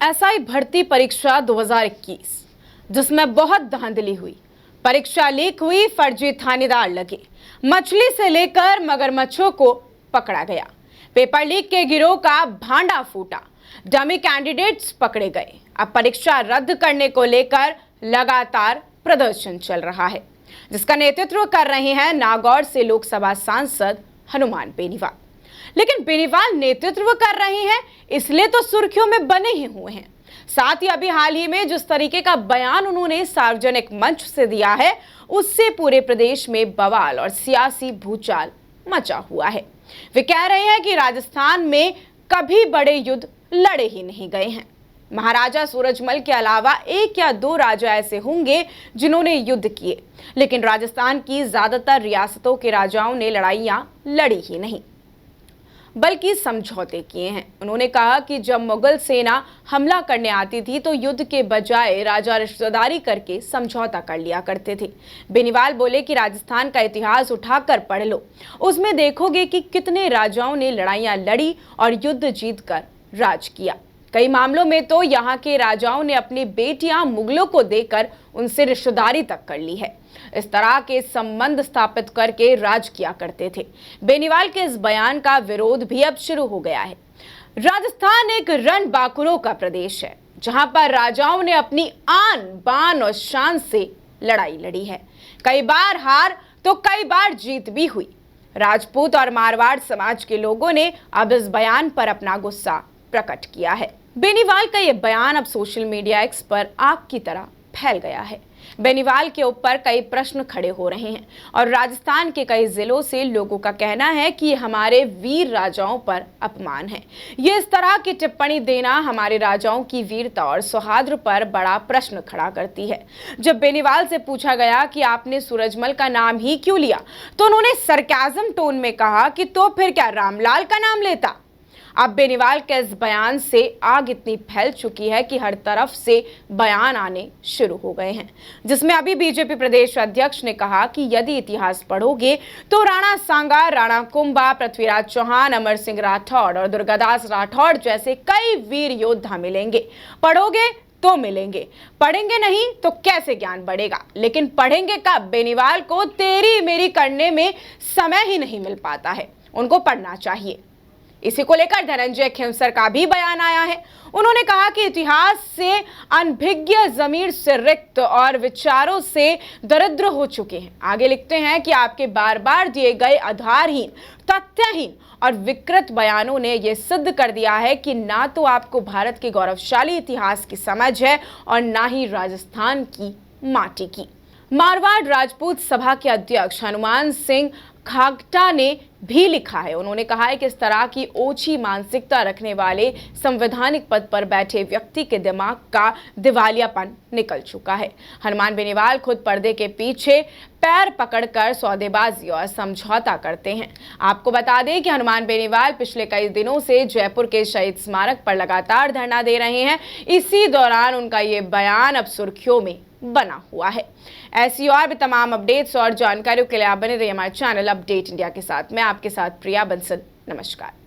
SI भर्ती परीक्षा 2021 जिसमें बहुत धांधली हुई। परीक्षा लीक हुई, फर्जी थानेदार लगे, मछली से लेकर मगरमच्छों को पकड़ा गया। पेपर लीक के गिरोह का भांडा फूटा, डमी कैंडिडेट्स पकड़े गए। अब परीक्षा रद्द करने को लेकर लगातार प्रदर्शन चल रहा है, जिसका नेतृत्व कर रहे हैं नागौर से लोकसभा सांसद हनुमान बेनीवाल। लेकिन बेनीवाल नेतृत्व कर रहे हैं इसलिए तो सुर्खियों में बने ही हुए हैं। साथ ही अभी हाल ही में जिस तरीके का बयान उन्होंने सार्वजनिक मंच से दिया है, उससे पूरे प्रदेश में बवाल और सियासी भूचाल मचा हुआ है। वे कह रहे हैं कि राजस्थान में कभी बड़े युद्ध लड़े ही नहीं गए हैं। महाराजा सूरजमल के अलावा एक या दो राजा ऐसे होंगे जिन्होंने युद्ध किए, लेकिन राजस्थान की ज्यादातर रियासतों के राजाओं ने लड़ाइयां लड़ी ही नहीं, बल्कि समझौते किए हैं। उन्होंने कहा कि जब मुगल सेना हमला करने आती थी तो युद्ध के बजाय राजा रिश्तेदारी करके समझौता कर लिया करते थे। बेनीवाल बोले कि राजस्थान का इतिहास उठाकर पढ़ लो, उसमें देखोगे कि कितने राजाओं ने लड़ाइयां लड़ी और युद्ध जीतकर राज किया। कई मामलों में तो यहाँ के राजाओं ने अपनी बेटियां मुगलों को देकर उनसे रिश्तेदारी तक कर ली है। इस तरह के संबंध स्थापित करके राज किया करते थे। बेनीवाल के इस बयान का विरोध भी अब शुरू हो गया है। राजस्थान एक रण बांकुरों का प्रदेश है, जहां पर राजाओं ने अपनी आन बान और शान से लड़ाई लड़ी है। कई बार हार तो कई बार जीत भी हुई। राजपूत और मारवाड़ समाज के लोगों ने अब इस बयान पर अपना गुस्सा प्रकट किया है। बेनीवाल का यह बयान अब सोशल मीडिया एक्स पर आग की तरह फैल गया है। बेनीवाल के ऊपर कई प्रश्न खड़े हो रहे हैं और राजस्थान के कई जिलों से लोगों का कहना है कि हमारे वीर राजाओं पर अपमान है। ये इस तरह की टिप्पणी देना हमारे राजाओं की वीरता और सौहार्द पर बड़ा प्रश्न खड़ा करती है। जब बेनीवाल से पूछा गया कि आपने सूरजमल का नाम ही क्यों लिया, तो उन्होंने सरकाज़म टोन में कहा कि तो फिर क्या रामलाल का नाम लेता। अब बेनीवाल के इस बयान से आग इतनी फैल चुकी है कि हर तरफ से बयान आने शुरू हो गए हैं, जिसमें अभी बीजेपी प्रदेश अध्यक्ष ने कहा कि यदि इतिहास पढ़ोगे तो राणा सांगा, राणा कुंभा, पृथ्वीराज चौहान, अमर सिंह राठौड़ और दुर्गादास राठौड़ जैसे कई वीर योद्धा मिलेंगे। पढ़ोगे तो मिलेंगे, पढ़ेंगे नहीं तो कैसे ज्ञान बढ़ेगा। लेकिन पढ़ेंगे कब? बेनीवाल को तेरी मेरी करने में समय ही नहीं मिल पाता है, उनको पढ़ना चाहिए। इसी को लेकर धनंजय खेमसर का भी बयान आया है। उन्होंने कहा कि इतिहास से अनभिज्ञ, जमीर से रिक्त और विचारों से दरिद्र हो चुके हैं। आगे लिखते हैं कि आपके बार बार दिए गए आधारहीन, तथ्यहीन और विकृत बयानों ने यह सिद्ध कर दिया है कि ना तो आपको भारत के गौरवशाली इतिहास की समझ है और ना ही राजस्थान की माटी की। मारवाड़ राजपूत सभा के अध्यक्ष हनुमान सिंह खागटा ने भी लिखा है। उन्होंने कहा है कि इस तरह की ओछी मानसिकता रखने वाले संवैधानिक पद पर बैठे व्यक्ति के दिमाग का दिवालियापन निकल चुका है। हनुमान बेनीवाल खुद पर्दे के पीछे पैर पकड़कर सौदेबाजी और समझौता करते हैं। आपको बता दें कि हनुमान बेनीवाल पिछले कई दिनों से जयपुर के शहीद स्मारक पर लगातार धरना दे रहे हैं। इसी दौरान उनका ये बयान अब सुर्खियों में बना हुआ है। ऐसी और भी तमाम अपडेट्स और जानकारियों के लिए आप बने रहिए हमारे चैनल अपडेट इंडिया के साथ। मैं आपके साथ प्रिया बंसल। नमस्कार।